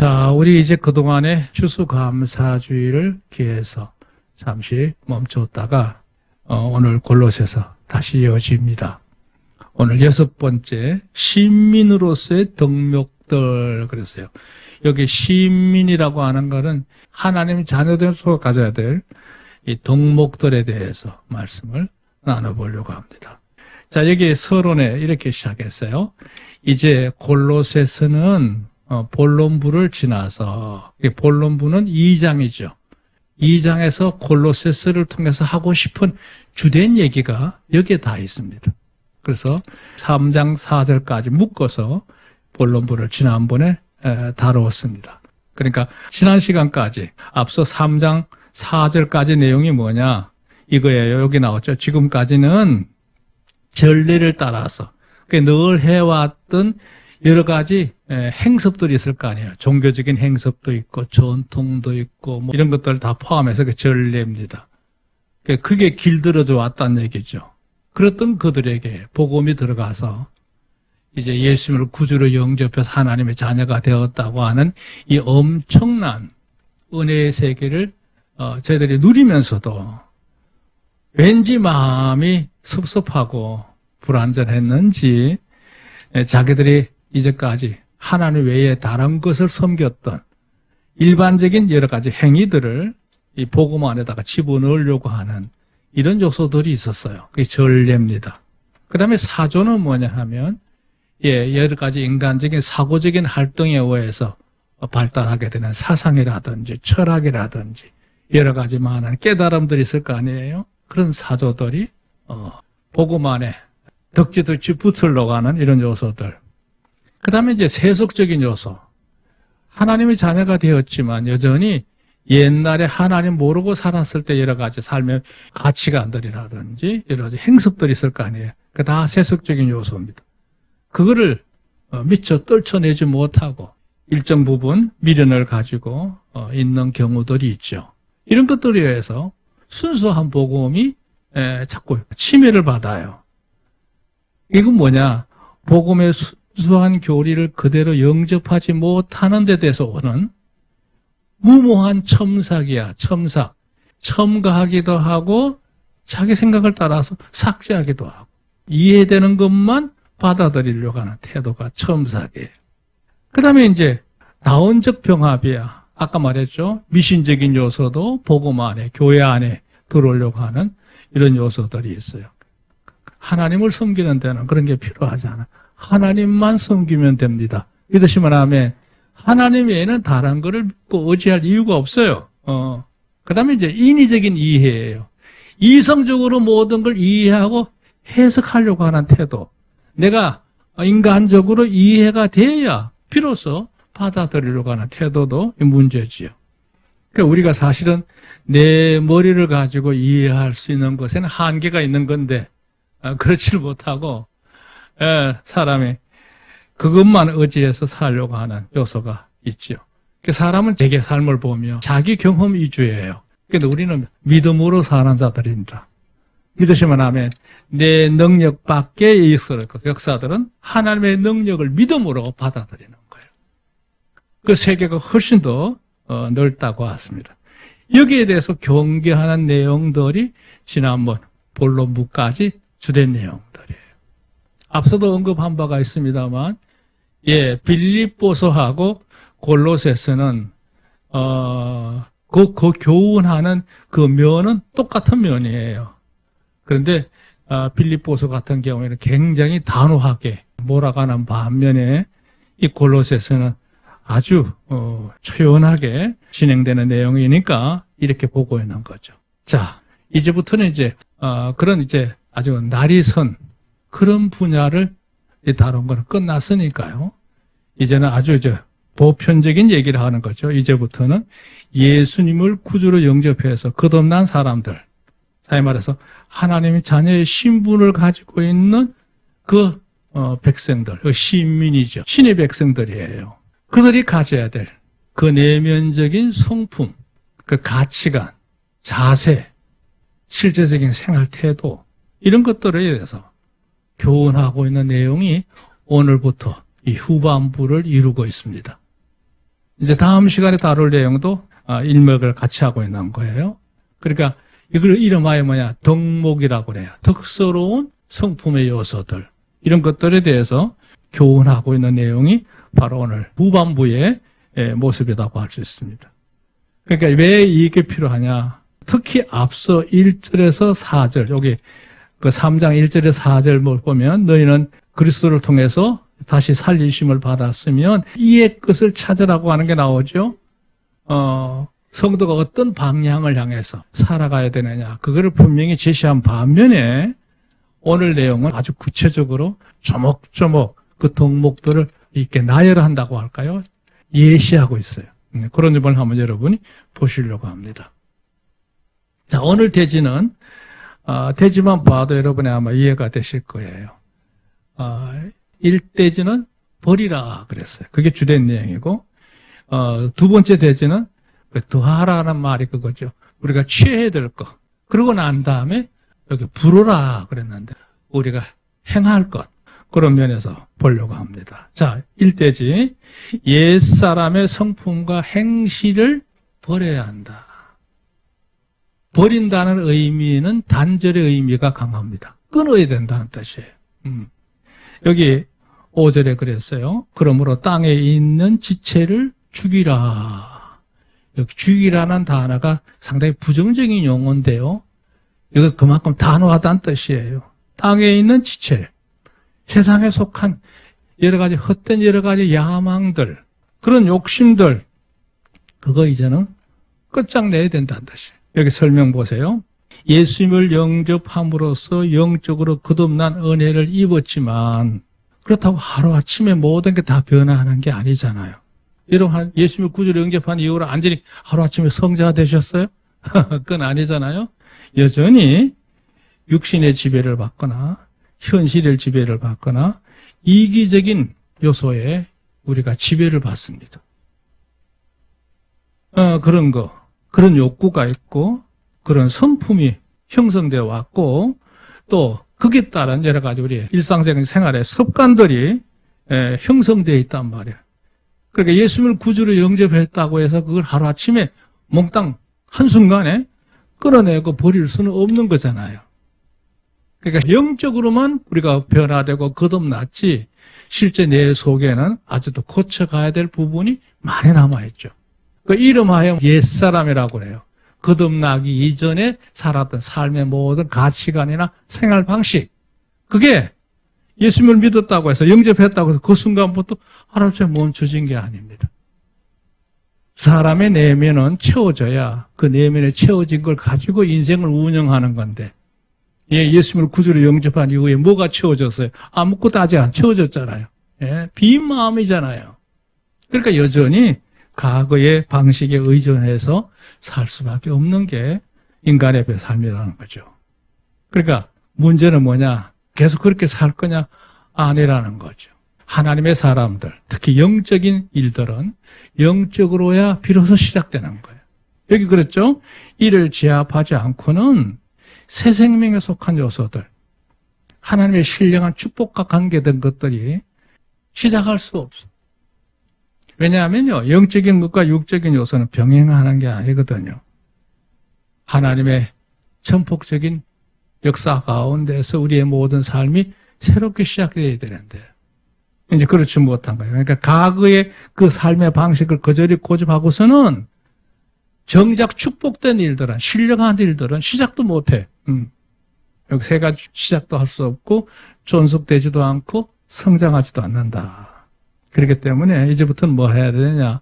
자, 우리 이제 그동안의 추수감사주의를 기해서 잠시 멈췄다가 오늘 골로새서 다시 이어집니다. 오늘 6번째 시민으로서의 덕목들 그랬어요. 여기 시민이라고 하는 것은 하나님의 자녀들로서 가져야 될 이 덕목들에 대해서 말씀을 나눠보려고 합니다. 자, 여기 서론에 이렇게 시작했어요. 이제 골로새서는 본론부를 지나서, 본론부는 2장이죠. 2장에서 골로새서를 통해서 하고 싶은 주된 얘기가 여기에 다 있습니다. 그래서 3장 4절까지 묶어서 본론부를 지난번에 다루었습니다. 그러니까 지난 시간까지 앞서 3장 4절까지 내용이 뭐냐 이거예요. 여기 나왔죠. 지금까지는 전례를 따라서 늘 해왔던 여러 가지 행습들이 있을 거 아니에요. 종교적인 행습도 있고 전통도 있고 뭐 이런 것들을 다 포함해서 그 전례입니다. 그게 길들여져 왔다는 얘기죠. 그랬던 그들에게 복음이 들어가서 이제 예수님을 구주로 영접해서 하나님의 자녀가 되었다고 하는 이 엄청난 은혜의 세계를 저희들이 누리면서도 왠지 마음이 섭섭하고 불안전했는지 자기들이 이제까지 하나님 외에 다른 것을 섬겼던 일반적인 여러 가지 행위들을 이 복음 안에다가 집어넣으려고 하는 이런 요소들이 있었어요. 그게 전례입니다. 그 다음에 사조는 뭐냐 하면 여러 가지 인간적인 사고적인 활동에 의해서 발달하게 되는 사상이라든지 철학이라든지 여러 가지 많은 깨달음들이 있을 거 아니에요. 그런 사조들이 복음 안에 덕지덕지 붙으려고 하는 이런 요소들. 그 다음에 이제 세속적인 요소. 하나님의 자녀가 되었지만 여전히 옛날에 하나님 모르고 살았을 때 여러 가지 삶의 가치관들이라든지 여러 가지 행습들이 있을 거 아니에요. 그 다 세속적인 요소입니다. 그거를 미처 떨쳐내지 못하고 일정 부분 미련을 가지고 있는 경우들이 있죠. 이런 것들에 의해서 순수한 복음이 자꾸 침해를 받아요. 이건 뭐냐? 복음의 순수한 교리를 그대로 영접하지 못하는 데 대해서 오는 무모한 첨삭이야. 첨삭. 첨가하기도 하고 자기 생각을 따라서 삭제하기도 하고 이해되는 것만 받아들이려고 하는 태도가 첨삭이에요. 그 다음에 이제 다원적 병합이야. 아까 말했죠. 미신적인 요소도 복음 안에, 교회 안에 들어오려고 하는 이런 요소들이 있어요. 하나님을 섬기는 데는 그런 게 필요하지 않아. 하나님만 섬기면 됩니다. 믿으시면 아멘. 하나님 외에는 다른 거를 믿고 의지할 이유가 없어요. 그 다음에 이제 인위적인 이해예요. 이성적으로 모든 걸 이해하고 해석하려고 하는 태도. 내가 인간적으로 이해가 돼야 비로소 받아들이려고 하는 태도도 문제지요. 그러니까 우리가 사실은 내 머리를 가지고 이해할 수 있는 것에는 한계가 있는 건데 그렇지를 못하고 사람이 그것만 의지해서 살려고 하는 요소가 있죠. 사람은 자기 삶을 보며 자기 경험 위주예요. 그런데 우리는 믿음으로 사는 자들입니다. 믿으시면 아멘. 내 능력 밖의 역사들은 하나님의 능력을 믿음으로 받아들이는 거예요. 그 세계가 훨씬 더 넓다고 했습니다. 여기에 대해서 경계하는 내용들이 지난번 본론부까지 주된 내용들이에요. 앞서도 언급한 바가 있습니다만, 빌립보서하고 골로새서는 그 교훈하는 그 면은 똑같은 면이에요. 그런데 빌립보서 같은 경우에는 굉장히 단호하게 몰아가는 반면에 이 골로새서는 아주 초연하게 진행되는 내용이니까 이렇게 보고 있는 거죠. 자, 이제부터는 이제 그런 이제 아주 날이 선 그런 분야를 다룬 건 끝났으니까요. 이제는 아주 이제 보편적인 얘기를 하는 거죠. 이제부터는 예수님을 구주로 영접해서 거듭난 사람들, 다시 말해서 하나님의 자녀의 신분을 가지고 있는 그 백성들, 그 시민이죠. 신의 백성들이에요. 그들이 가져야 될 그 내면적인 성품, 그 가치관, 자세, 실제적인 생활 태도 이런 것들에 대해서 교훈하고 있는 내용이 오늘부터 이 후반부를 이루고 있습니다. 이제 다음 시간에 다룰 내용도 일맥을 같이 하고 있는 거예요. 그러니까 이걸 이름하여 뭐냐? 덕목이라고 그래요. 덕스러운 성품의 요소들. 이런 것들에 대해서 교훈하고 있는 내용이 바로 오늘 후반부의 모습이라고 할 수 있습니다. 그러니까 왜 이게 필요하냐? 특히 앞서 1절에서 4절, 여기 그 3장 1절에서 4절 보면 너희는 그리스도를 통해서 다시 살리심을 받았으면 이의 끝을 찾으라고 하는 게 나오죠. 성도가 어떤 방향을 향해서 살아가야 되느냐. 그거를 분명히 제시한 반면에 오늘 내용은 아주 구체적으로 조목조목 그 덕목들을 이렇게 나열한다고 할까요? 예시하고 있어요. 그런 점을 한번 여러분이 보시려고 합니다. 자, 오늘 대지는 대지만 봐도 여러분이 아마 이해가 되실 거예요. 1대지는 버리라 그랬어요. 그게 주된 내용이고 두 번째 대지는 더하라는 말이 그거죠. 우리가 취해야 될 것. 그러고 난 다음에 여기 부르라 그랬는데 우리가 행할 것. 그런 면에서 보려고 합니다. 자, 1대지 옛사람의 성품과 행실을 버려야 한다. 버린다는 의미는 단절의 의미가 강합니다. 끊어야 된다는 뜻이에요. 여기 5절에 그랬어요. 그러므로 땅에 있는 지체를 죽이라. 여기 죽이라는 단어가 상당히 부정적인 용어인데요. 이거 그만큼 단호하다는 뜻이에요. 땅에 있는 지체, 세상에 속한 여러 가지 헛된 여러 가지 야망들, 그런 욕심들, 그거 이제는 끝장내야 된다는 뜻이에요. 여기 설명 보세요. 예수님을 영접함으로써 영적으로 거듭난 은혜를 입었지만 그렇다고 하루아침에 모든 게 다 변화하는 게 아니잖아요. 여러분 예수님을 구주로 영접한 이후로 완전히 하루아침에 성자가 되셨어요? 그건 아니잖아요. 여전히 육신의 지배를 받거나 현실의 지배를 받거나 이기적인 요소에 우리가 지배를 받습니다. 그런 거, 그런 욕구가 있고 그런 성품이 형성되어 왔고 또 거기에 따른 여러 가지 우리 일상적인 생활의 습관들이 형성되어 있단 말이에요. 그러니까 예수님을 구주로 영접했다고 해서 그걸 하루아침에 몽땅 한순간에 끌어내고 버릴 수는 없는 거잖아요. 그러니까 영적으로만 우리가 변화되고 거듭났지 실제 내 속에는 아직도 고쳐가야 될 부분이 많이 남아있죠. 그 이름하여 옛사람이라고 그래요. 거듭나기 이전에 살았던 삶의 모든 가치관이나 생활 방식. 그게 예수님을 믿었다고 해서 영접했다고 해서 그 순간부터 하루아침에 멈춰진 게 아닙니다. 사람의 내면은 채워져야 그 내면에 채워진 걸 가지고 인생을 운영하는 건데 예수님을 구주로 영접한 이후에 뭐가 채워졌어요? 아무것도 아직 안 채워졌잖아요. 빈 마음이잖아요. 그러니까 여전히 과거의 방식에 의존해서 살 수밖에 없는 게 인간의 삶이라는 거죠. 그러니까 문제는 뭐냐? 계속 그렇게 살 거냐? 아니라는 거죠. 하나님의 사람들, 특히 영적인 일들은 영적으로야 비로소 시작되는 거예요. 여기 그랬죠? 이를 제압하지 않고는 새 생명에 속한 요소들, 하나님의 신령한 축복과 관계된 것들이 시작할 수 없어요. 왜냐하면요, 영적인 것과 육적인 요소는 병행하는 게 아니거든요. 하나님의 전폭적인 역사 가운데서 우리의 모든 삶이 새롭게 시작되어야 되는데, 이제 그렇지 못한 거예요. 그러니까 과거의 그 삶의 방식을 거절히 고집하고서는 정작 축복된 일들은, 신령한 일들은 시작도 못해. 여기 세 가지 시작도 할 수 없고, 존속되지도 않고, 성장하지도 않는다. 그렇기 때문에 이제부터는 뭐 해야 되느냐.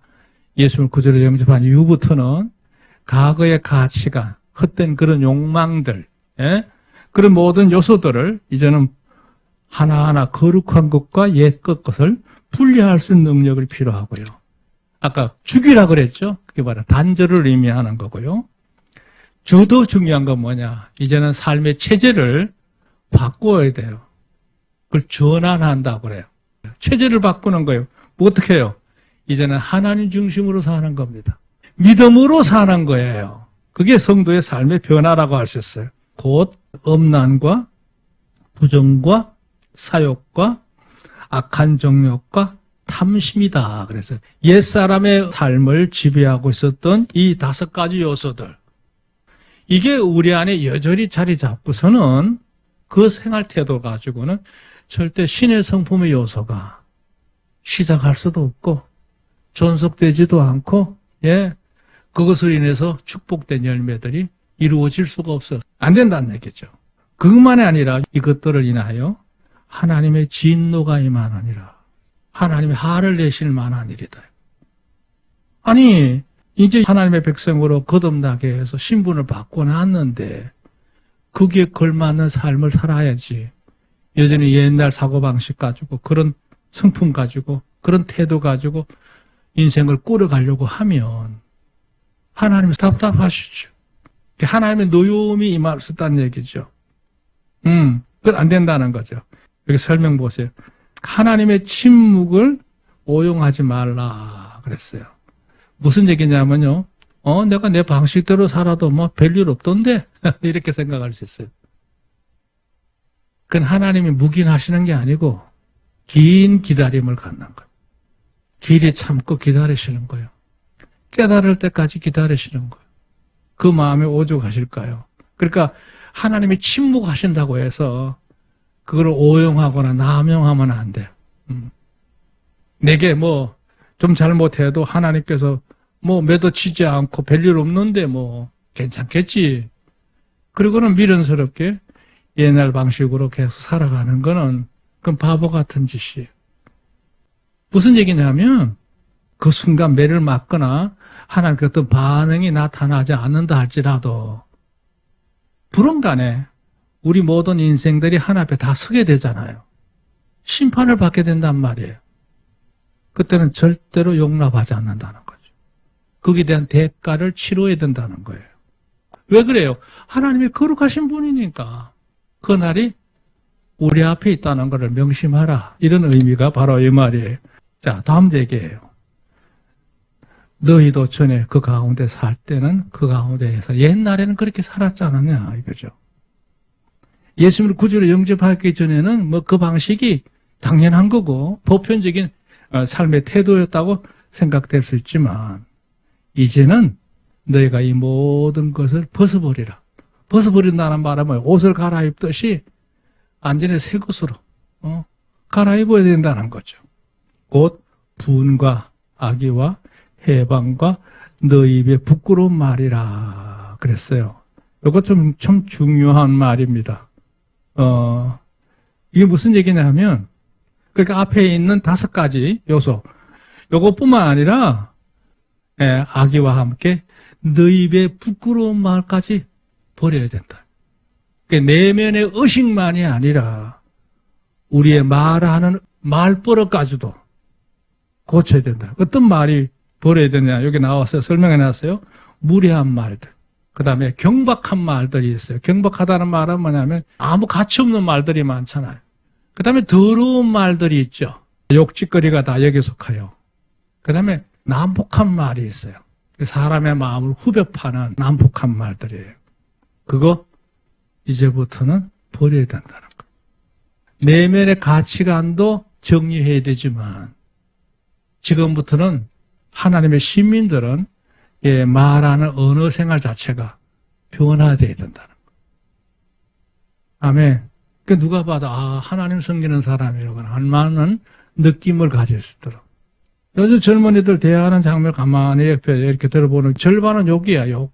예수를 구주로 영접한 이후부터는 과거의 가치가 헛된 그런 욕망들, 그런 모든 요소들을 이제는 하나하나 거룩한 것과 옛 것을 분리할 수 있는 능력이 필요하고요. 아까 죽이라 그랬죠? 그게 바로 단절을 의미하는 거고요. 더 중요한 건 뭐냐. 이제는 삶의 체제를 바꿔야 돼요. 그걸 전환한다고 그래요. 체제를 바꾸는 거예요. 뭐 어떻게 해요? 이제는 하나님 중심으로 사는 겁니다. 믿음으로 사는 거예요. 그게 성도의 삶의 변화라고 할 수 있어요. 곧 엄난과 부정과 사욕과 악한 정욕과 탐심이다. 그래서 옛사람의 삶을 지배하고 있었던 이 5가지 요소들, 이게 우리 안에 여전히 자리 잡고서는 그 생활 태도 가지고는 절대 신의 성품의 요소가 시작할 수도 없고 존속되지도 않고, 그것으로 인해서 축복된 열매들이 이루어질 수가 없어. 안 된다는 얘기죠. 그것만이 아니라 이것들을 인하여 하나님의 진노가 임하느니라. 하나님의 화를 내실 만한 일이다. 아니, 이제 하나님의 백성으로 거듭나게 해서 신분을 바꿔놨는데 거기에 걸맞는 삶을 살아야지. 여전히 옛날 사고방식 가지고, 그런 성품 가지고, 그런 태도 가지고 인생을 꾸려가려고 하면 하나님은 답답하시죠. 하나님의 노여움이 임할 수 있다는 얘기죠. 그건 안 된다는 거죠. 여기 설명 보세요. 하나님의 침묵을 오용하지 말라 그랬어요. 무슨 얘기냐면요. 내가 내 방식대로 살아도 뭐 별일 없던데? 이렇게 생각할 수 있어요. 그건 하나님이 묵인하시는 게 아니고 긴 기다림을 갖는 거예요. 길이 참고 기다리시는 거예요. 깨달을 때까지 기다리시는 거예요. 그 마음에 오죽하실까요? 그러니까 하나님이 침묵하신다고 해서 그걸 오용하거나 남용하면 안 돼요. 내게 뭐 좀 잘못해도 하나님께서 뭐 매도치지 않고 별일 없는데 뭐 괜찮겠지. 그리고는 미련스럽게 옛날 방식으로 계속 살아가는 거는 그건 바보 같은 짓이에요. 무슨 얘기냐면 그 순간 매를 맞거나 하나님께 어떤 반응이 나타나지 않는다 할지라도 불언간에 우리 모든 인생들이 하나님 앞에 다 서게 되잖아요. 심판을 받게 된단 말이에요. 그때는 절대로 용납하지 않는다는 거죠. 거기에 대한 대가를 치러야 된다는 거예요. 왜 그래요? 하나님이 거룩하신 분이니까 그날이 우리 앞에 있다는 것을 명심하라. 이런 의미가 바로 이 말이에요. 자, 다음 얘기예요. 너희도 전에 그 가운데 살 때는 그 가운데에서 옛날에는 그렇게 살았지 않았냐 이거죠. 예수님을 구주로 영접하기 전에는 뭐 그 방식이 당연한 거고 보편적인 삶의 태도였다고 생각될 수 있지만 이제는 너희가 이 모든 것을 벗어버리라. 벗어버린다는 말은 옷을 갈아입듯이 완전히 새 것으로 갈아입어야 된다는 거죠. 곧 분과 악의와 해방과 너희 입의 부끄러운 말이라 그랬어요. 이거 좀 참 중요한 말입니다. 이게 무슨 얘기냐면 그러니까 앞에 있는 5가지 요소 요것뿐만 아니라 악의와 함께 너희 입의 부끄러운 말까지 버려야 된다. 그러니까 내면의 의식만이 아니라 우리의 말하는 말버릇까지도 고쳐야 된다. 어떤 말이 버려야 되냐 여기 나왔어요. 설명해 놨어요. 무례한 말들. 그 다음에 경박한 말들이 있어요. 경박하다는 말은 뭐냐면 아무 가치 없는 말들이 많잖아요. 그 다음에 더러운 말들이 있죠. 욕짓거리가 다 여기에 속해요. 그 다음에 난폭한 말이 있어요. 사람의 마음을 후벼 파는 난폭한 말들이에요. 그거 이제부터는 버려야 된다는 거예요. 내면의 가치관도 정리해야 되지만 지금부터는 하나님의 시민들은 말하는 언어 생활 자체가 변화되어야 된다는 거예요. 아멘. 그러니까 누가 봐도 하나님 섬기는 사람이라고 하는 느낌을 가질 수 있도록. 요즘 젊은이들 대화하는 장면을 가만히 옆에 이렇게 들어보는 절반은 욕이야, 욕.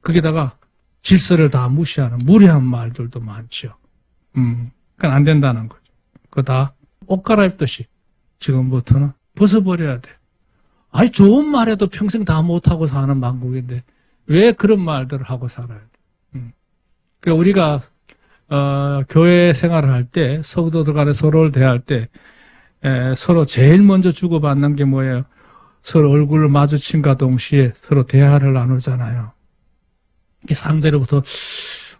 거기다가 질서를 다 무시하는 무례한 말들도 많죠. 그건 안 된다는 거죠. 그거 다 옷 갈아입듯이 지금부터는 벗어버려야 돼. 아니, 좋은 말해도 평생 다 못하고 사는 망국인데 왜 그런 말들을 하고 살아야 돼? 그러니까 우리가 교회 생활을 할 때, 성도들 간에 서로를 대할 때, 서로 제일 먼저 주고받는 게 뭐예요? 서로 얼굴을 마주친과 동시에 서로 대화를 나누잖아요. 이게 상대로부터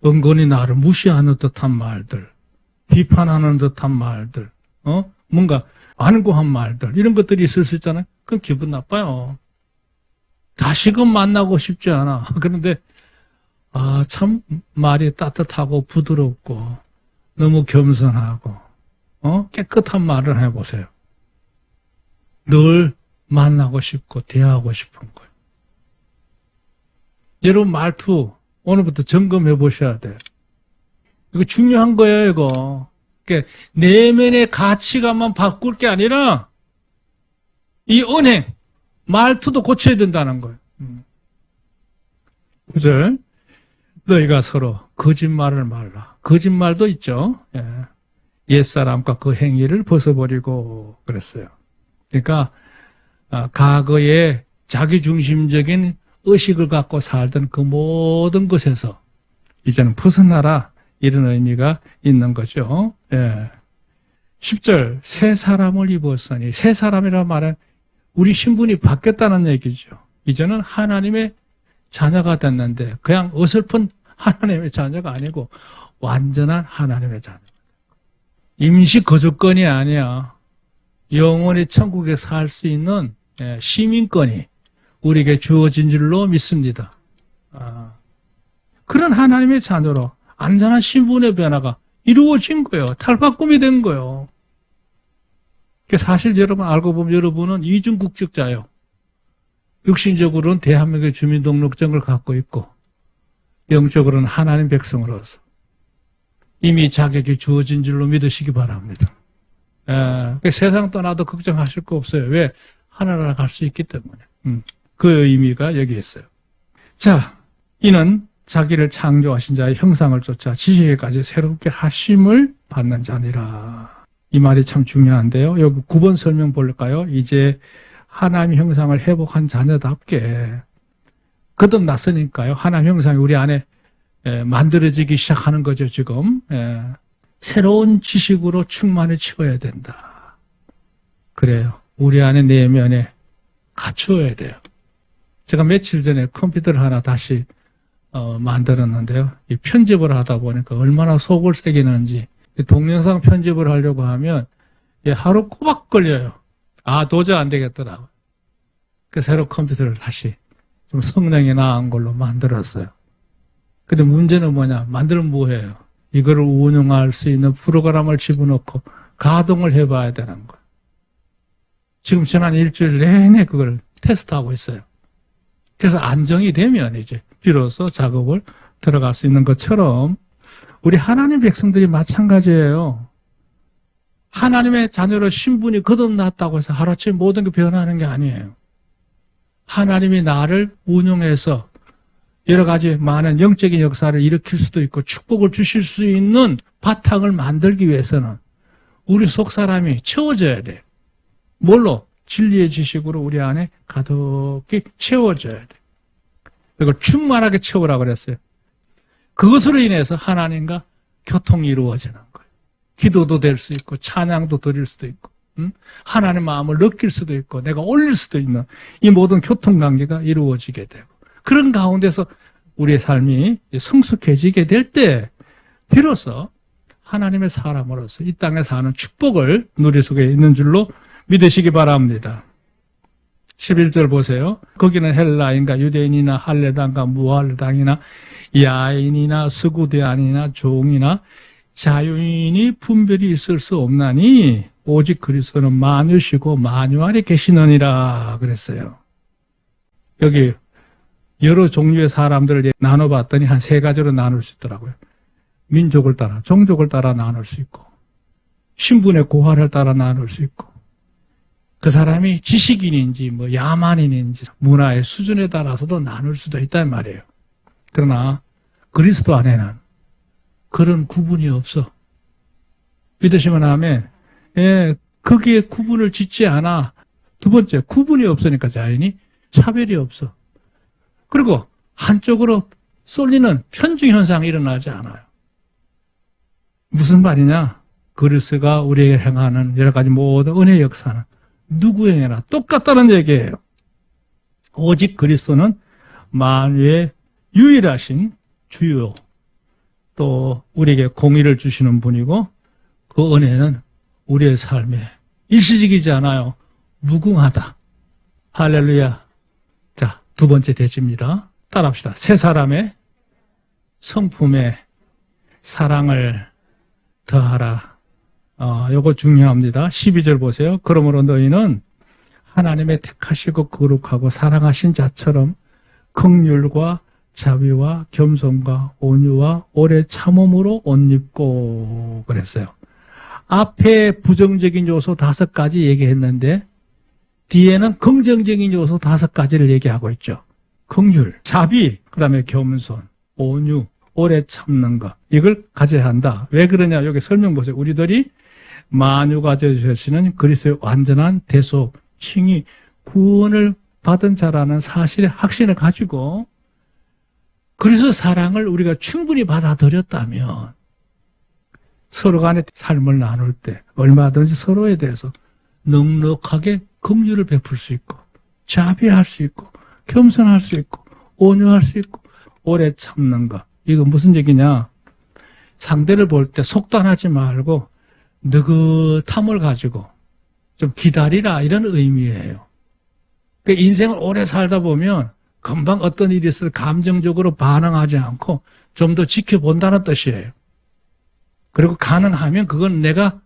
은근히 나를 무시하는 듯한 말들, 비판하는 듯한 말들, 뭔가 안고한 말들, 이런 것들이 있을 수 있잖아요. 그럼 기분 나빠요. 다시금 만나고 싶지 않아. 그런데 참 말이 따뜻하고 부드럽고 너무 겸손하고 깨끗한 말을 해보세요. 늘 만나고 싶고 대하고 싶은 거예요. 여러분 말투 오늘부터 점검해 보셔야 돼요. 이거 중요한 거예요, 이거. 그러니까 내면의 가치관만 바꿀 게 아니라 이 언행, 말투도 고쳐야 된다는 거예요. 9절, 너희가 서로 거짓말을 말라. 거짓말도 있죠. 예. 옛사람과 그 행위를 벗어버리고 그랬어요. 그러니까 과거에 자기중심적인 의식을 갖고 살던 그 모든 것에서 이제는 벗어나라, 이런 의미가 있는 거죠. 예. 10절, 새 사람을 입었으니, 새 사람이라는 말은 우리 신분이 바뀌었다는 얘기죠. 이제는 하나님의 자녀가 됐는데 그냥 어설픈 하나님의 자녀가 아니고 완전한 하나님의 자녀. 임시 거주권이 아니야. 영원히 천국에 살 수 있는 시민권이 우리에게 주어진 줄로 믿습니다. 그런 하나님의 자녀로 안전한 신분의 변화가 이루어진 거예요. 탈바꿈이 된 거예요. 사실 여러분 알고 보면 여러분은 이중국적자예요. 육신적으로는 대한민국의 주민등록증을 갖고 있고 영적으로는 하나님 백성으로서 이미 자격이 주어진 줄로 믿으시기 바랍니다. 세상 떠나도 걱정하실 거 없어요. 왜? 하나나라 갈 수 있기 때문에. 그 의미가 여기 있어요. 자, 이는 자기를 창조하신 자의 형상을 쫓아 지식에까지 새롭게 하심을 받는 자니라. 이 말이 참 중요한데요. 여기 9번 설명 볼까요? 이제 하나님 형상을 회복한 자녀답게 거듭났으니까요. 하나님 형상이 우리 안에 만들어지기 시작하는 거죠, 지금. 새로운 지식으로 충만해지어야 된다. 그래요. 우리 안에 내면에 갖추어야 돼요. 제가 며칠 전에 컴퓨터를 하나 다시 만들었는데요. 이 편집을 하다 보니까 얼마나 속을 새기는지, 동영상 편집을 하려고 하면 하루 꼬박 걸려요. 도저히 안 되겠더라고요. 그래서 새로 컴퓨터를 다시 좀 성능이 나은 걸로 만들었어요. 근데 문제는 뭐냐? 만들면 뭐해요? 이거를 운영할 수 있는 프로그램을 집어넣고 가동을 해봐야 되는 거예요. 지금 지난 일주일 내내 그걸 테스트하고 있어요. 그래서 안정이 되면 이제 비로소 작업을 들어갈 수 있는 것처럼 우리 하나님 백성들이 마찬가지예요. 하나님의 자녀로 신분이 거듭났다고 해서 하루아침에 모든 게 변하는 게 아니에요. 하나님이 나를 운용해서 여러 가지 많은 영적인 역사를 일으킬 수도 있고 축복을 주실 수 있는 바탕을 만들기 위해서는 우리 속 사람이 채워져야 돼요. 뭘로? 진리의 지식으로 우리 안에 가득히 채워져야 돼요. 이걸 충만하게 채우라고 그랬어요. 그것으로 인해서 하나님과 교통이 이루어지는 거예요. 기도도 될 수 있고 찬양도 드릴 수도 있고 하나님의 마음을 느낄 수도 있고 내가 올릴 수도 있는 이 모든 교통관계가 이루어지게 되고 그런 가운데서 우리의 삶이 성숙해지게 될 때 비로소 하나님의 사람으로서 이 땅에 사는 축복을 누릴 수가 있는 줄로 믿으시기 바랍니다. 11절 보세요. 거기는 헬라인가 유대인이나 할레당과 무할레당이나 야인이나 스구대안이나 종이나 자유인이 분별이 있을 수 없나니 오직 그리스도는 만유시고 만유 안에 계시느니라 그랬어요. 여기 여러 종류의 사람들을 나눠봤더니 한 세 가지로 나눌 수 있더라고요. 민족을 따라, 종족을 따라 나눌 수 있고 신분의 고하를 따라 나눌 수 있고 그 사람이 지식인인지 야만인인지 문화의 수준에 따라서도 나눌 수도 있단 말이에요. 그러나 그리스도 안에는 그런 구분이 없어. 믿으시면 아멘. 거기에 구분을 짓지 않아. 두 번째, 구분이 없으니까 자연히 차별이 없어. 그리고 한쪽으로 쏠리는 편중 현상이 일어나지 않아요. 무슨 말이냐? 그리스도가 우리에게 행하는 여러 가지 모든 은혜 역사는 누구에게나 똑같다는 얘기예요. 오직 그리스도는 만유의 유일하신 주요 또 우리에게 공의를 주시는 분이고 그 은혜는 우리의 삶에 일시적이지 않아요. 무궁하다. 할렐루야. 자, 두 번째 대지입니다. 따라합시다. 세 사람의 성품에 사랑을 더하라. 요거 중요합니다. 12절 보세요. 그러므로 너희는 하나님의 택하시고 거룩하고 사랑하신 자처럼 긍휼과 자비와 겸손과 온유와 오래 참음으로 옷 입고 그랬어요. 앞에 부정적인 요소 5가지 얘기했는데 뒤에는 긍정적인 요소 5가지를 얘기하고 있죠. 긍휼, 자비, 그다음에 겸손, 온유, 오래 참는 것. 이걸 가져야 한다. 왜 그러냐? 여기 설명 보세요. 우리들이 만유가 되시는 그리스도의 완전한 대속, 칭의, 구원을 받은 자라는 사실의 확신을 가지고 그리스도의 사랑을 우리가 충분히 받아들였다면 서로 간의 삶을 나눌 때 얼마든지 서로에 대해서 넉넉하게 긍휼을 베풀 수 있고 자비할 수 있고 겸손할 수 있고 온유할 수 있고 오래 참는 것. 이거 무슨 얘기냐? 상대를 볼 때 속단하지 말고 느긋함을 가지고 좀 기다리라 이런 의미예요. 그러니까 인생을 오래 살다 보면 금방 어떤 일이 있어도 감정적으로 반응하지 않고 좀 더 지켜본다는 뜻이에요. 그리고 가능하면 그건 내가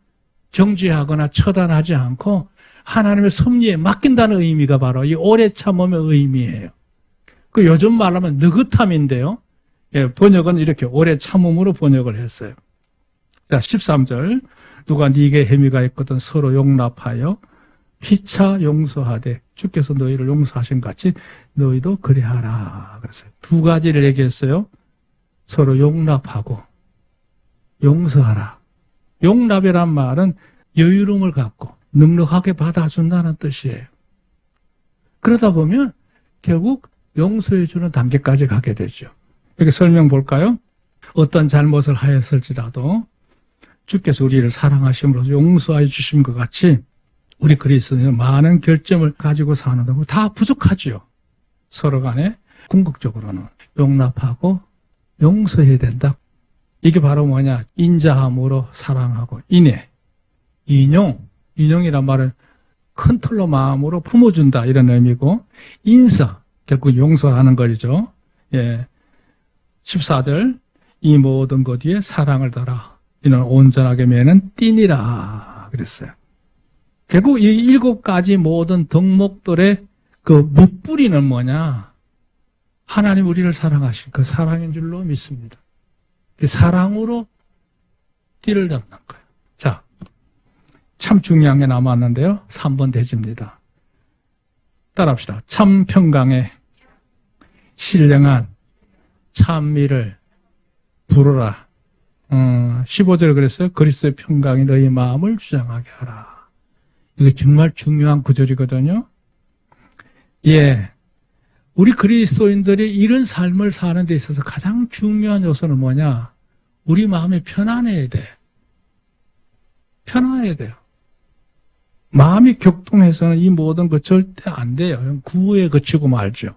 정지하거나 처단하지 않고 하나님의 섭리에 맡긴다는 의미가 바로 이 오래 참음의 의미예요. 그 요즘 말하면 느긋함인데요. 예, 번역은 이렇게 오래 참음으로 번역을 했어요. 자, 13절. 누가 네게 혐의가 있거든 서로 용납하여 피차 용서하되 주께서 너희를 용서하신 같이 너희도 그리하라. 그랬어요. 2가지를 얘기했어요. 서로 용납하고 용서하라. 용납이란 말은 여유로움을 갖고 넉넉하게 받아준다는 뜻이에요. 그러다 보면 결국 용서해주는 단계까지 가게 되죠. 여기 설명 볼까요? 어떤 잘못을 하였을지라도 주께서 우리를 사랑하심으로 용서해 주신 것 같이 우리 그리스도인은 많은 결점을 가지고 사는데 다 부족하지요. 서로 간에 궁극적으로는 용납하고 용서해야 된다. 이게 바로 뭐냐? 인자함으로 사랑하고 인애, 인용이란 말은 큰 틀로 마음으로 품어준다 이런 의미고 인서, 결국 용서하는 거죠. 예. 14절 이 모든 것 위에 사랑을 더라. 이는 온전하게 매는 띠니라 그랬어요. 결국 이 7가지 모든 덕목들의 그 밑뿌리는 뭐냐? 하나님 우리를 사랑하신 그 사랑인 줄로 믿습니다. 그 사랑으로 띠를 잡는 거예요. 자, 참 중요한 게 남았는데요. 3번 대지입니다. 따라합시다. 참 평강에 신령한 찬미를 부르라. 15절 그랬어요. 그리스도의 평강이 너희 마음을 주장하게 하라. 이게 정말 중요한 구절이거든요. 예. 우리 그리스도인들이 이런 삶을 사는 데 있어서 가장 중요한 요소는 뭐냐? 우리 마음이 편안해야 돼. 편안해야 돼요. 마음이 격동해서는 이 모든 거 절대 안 돼요. 구호에 그치고 말죠.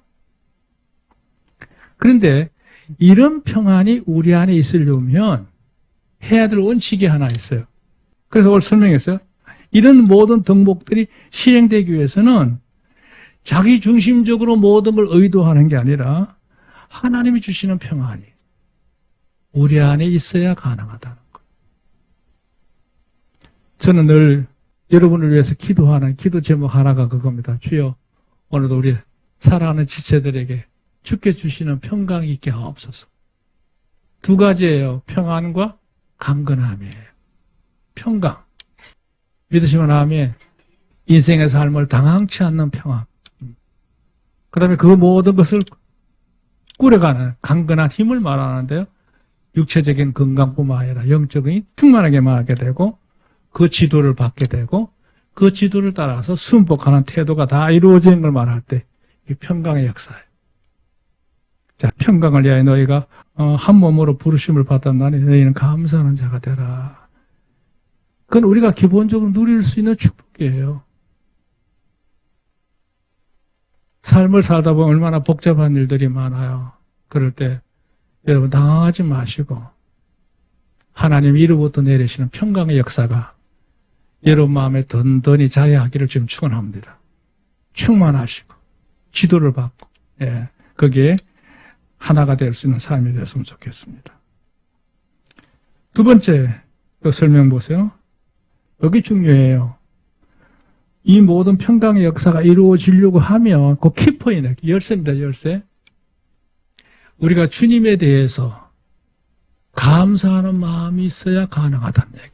그런데 이런 평안이 우리 안에 있으려면 해야 될 원칙이 하나 있어요. 그래서 오늘 설명했어요. 이런 모든 덕목들이 실행되기 위해서는 자기 중심적으로 모든 걸 의도하는 게 아니라 하나님이 주시는 평안이 우리 안에 있어야 가능하다는 거예요. 저는 늘 여러분을 위해서 기도하는 기도 제목 하나가 그겁니다. 주여 오늘도 우리 사랑하는 지체들에게 주께 주시는 평강이 있게 하옵소서. 2가지예요. 평안과 강건함이에요. 평강. 믿으시면 아멘. 인생의 삶을 당황치 않는 평안. 그 다음에 그 모든 것을 꾸려가는 강건한 힘을 말하는데요. 육체적인 건강뿐만 아니라 영적인 충만하게 말하게 되고 그 지도를 받게 되고 그 지도를 따라서 순복하는 태도가 다 이루어지는 걸 말할 때 이 평강의 역사예요. 자, 평강을 위하여 너희가 한 몸으로 부르심을 받았나니 너희는 감사하는 자가 되라. 그건 우리가 기본적으로 누릴 수 있는 축복이에요. 삶을 살다 보면 얼마나 복잡한 일들이 많아요. 그럴 때 여러분 당황하지 마시고 하나님 이로부터 내리시는 평강의 역사가 여러분 마음에 든든히 자리하기를 지금 축원합니다. 충만하시고 지도를 받고 거기에 하나가 될 수 있는 삶이 되었으면 좋겠습니다. 2번째 설명 보세요. 여기 중요해요. 이 모든 평강의 역사가 이루어지려고 하면 그 키포인트, 열쇠입니다, 열쇠. 우리가 주님에 대해서 감사하는 마음이 있어야 가능하다는 얘기.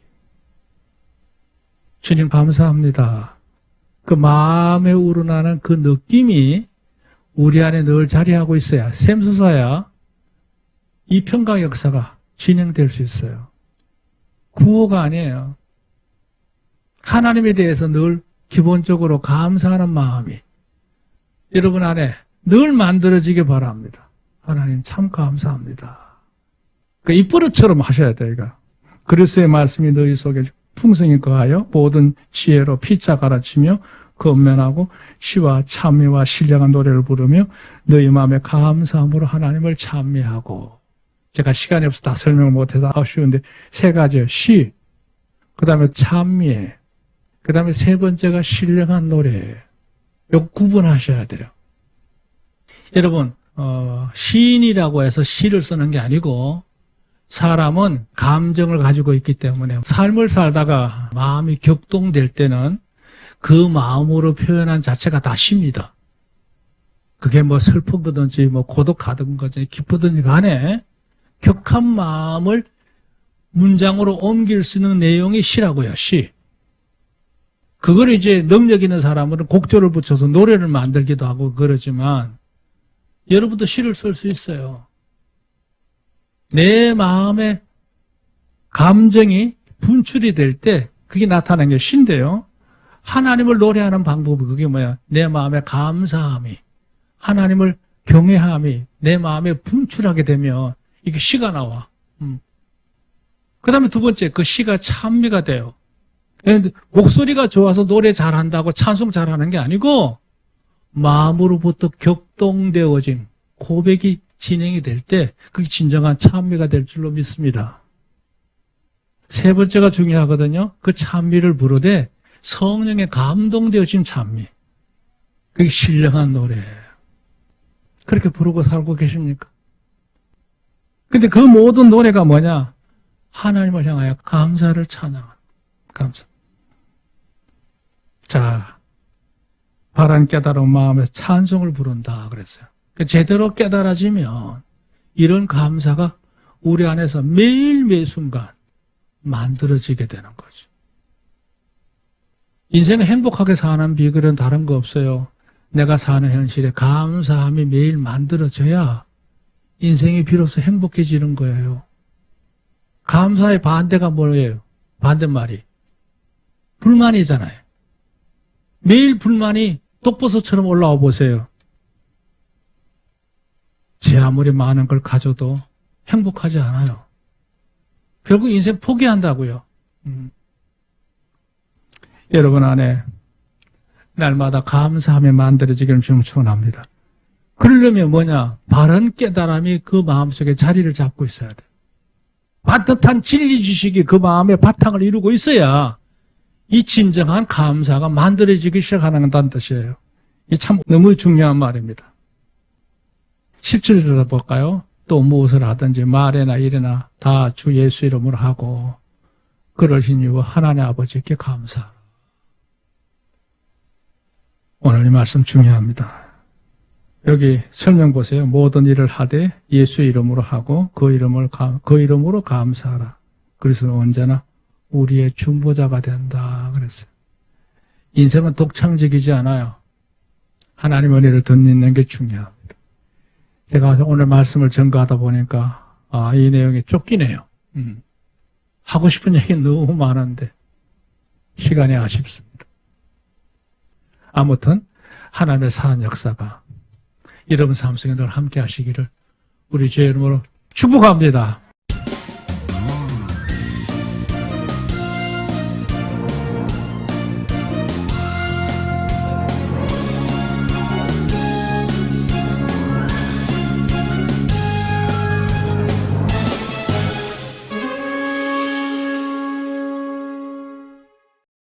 주님 감사합니다. 그 마음에 우러나는 그 느낌이 우리 안에 늘 자리하고 있어야, 샘솟아야 이 평강 역사가 진행될 수 있어요. 구호가 아니에요. 하나님에 대해서 늘 기본적으로 감사하는 마음이 여러분 안에 늘 만들어지길 바랍니다. 하나님 참 감사합니다. 그러니까 입버릇처럼 하셔야 돼요. 이거. 그리스도의 말씀이 너희 속에 풍성히 거하여 모든 지혜로 피차 가르치며 건면하고 시와 찬미와 신령한 노래를 부르며 너희 마음에 감사함으로 하나님을 찬미하고. 제가 시간이 없어서 다 설명을 못해서 아쉬운데 세 가지요. 시, 그 다음에 찬미, 그 다음에 세 번째가 신령한 노래. 이거 구분하셔야 돼요. 여러분 시인이라고 해서 시를 쓰는 게 아니고 사람은 감정을 가지고 있기 때문에 삶을 살다가 마음이 격동될 때는 그 마음으로 표현한 자체가 다 시입니다. 그게 뭐 슬프든지 뭐 고독하든지 기쁘든지 간에 격한 마음을 문장으로 옮길 수 있는 내용이 시라고요. 시. 그걸 이제 능력 있는 사람은 곡조를 붙여서 노래를 만들기도 하고 그러지만 여러분도 시를 쓸 수 있어요. 내 마음의 감정이 분출이 될 때 그게 나타나는 게 시인데요. 하나님을 노래하는 방법이 그게 뭐야? 내 마음의 감사함이, 하나님을 경외함이 내 마음에 분출하게 되면 이게 시가 나와. 그 다음에 두 번째, 그 시가 찬미가 돼요. 목소리가 좋아서 노래 잘한다고 찬송 잘하는 게 아니고 마음으로부터 격동되어진 고백이 진행이 될 때 그게 진정한 찬미가 될 줄로 믿습니다. 세 번째가 중요하거든요. 그 찬미를 부르되 성령에 감동되어진 찬미. 그게 신령한 노래. 그렇게 부르고 살고 계십니까? 근데 그 모든 노래가 뭐냐? 하나님을 향하여 감사를 찬양하는 감사. 자, 바른 깨달은 마음에서 찬송을 부른다 그랬어요. 제대로 깨달아지면 이런 감사가 우리 안에서 매일 매 순간 만들어지게 되는 거죠. 인생을 행복하게 사는 비결은 다른 거 없어요. 내가 사는 현실에 감사함이 매일 만들어져야 인생이 비로소 행복해지는 거예요. 감사의 반대가 뭐예요? 반대말이 불만이잖아요. 매일 불만이 독버섯처럼 올라와 보세요. 제 아무리 많은 걸 가져도 행복하지 않아요. 결국 인생 포기한다고요. 여러분 안에 날마다 감사함이 만들어지기를 좀 축원합니다. 그러려면 뭐냐? 바른 깨달음이 그 마음속에 자리를 잡고 있어야 돼요. 반듯한 진리 지식이 그 마음의 바탕을 이루고 있어야 이 진정한 감사가 만들어지기 시작하는 뜻이에요. 이게 참 너무 중요한 말입니다. 10절 들어볼까요? 또 무엇을 하든지 말이나 일이나 다 주 예수 이름으로 하고 그러신 이유 하나님 아버지께 감사하라. 오늘 이 말씀 중요합니다. 여기 설명 보세요. 모든 일을 하되 예수 이름으로 하고 그 이름으로 감사하라. 그리스도는 언제나 우리의 중보자가 된다 그랬어요. 인생은 독창적이지 않아요. 하나님의 은혜를 듣는 게 중요합니다. 제가 오늘 말씀을 전가하다 보니까 이 내용이 쫓기네요. 하고 싶은 얘기는 너무 많은데 시간이 아쉽습니다. 아무튼 하나님의 사한 역사가 여러분 삶 속에 늘 함께 하시기를 우리 주의 이름으로 축복합니다.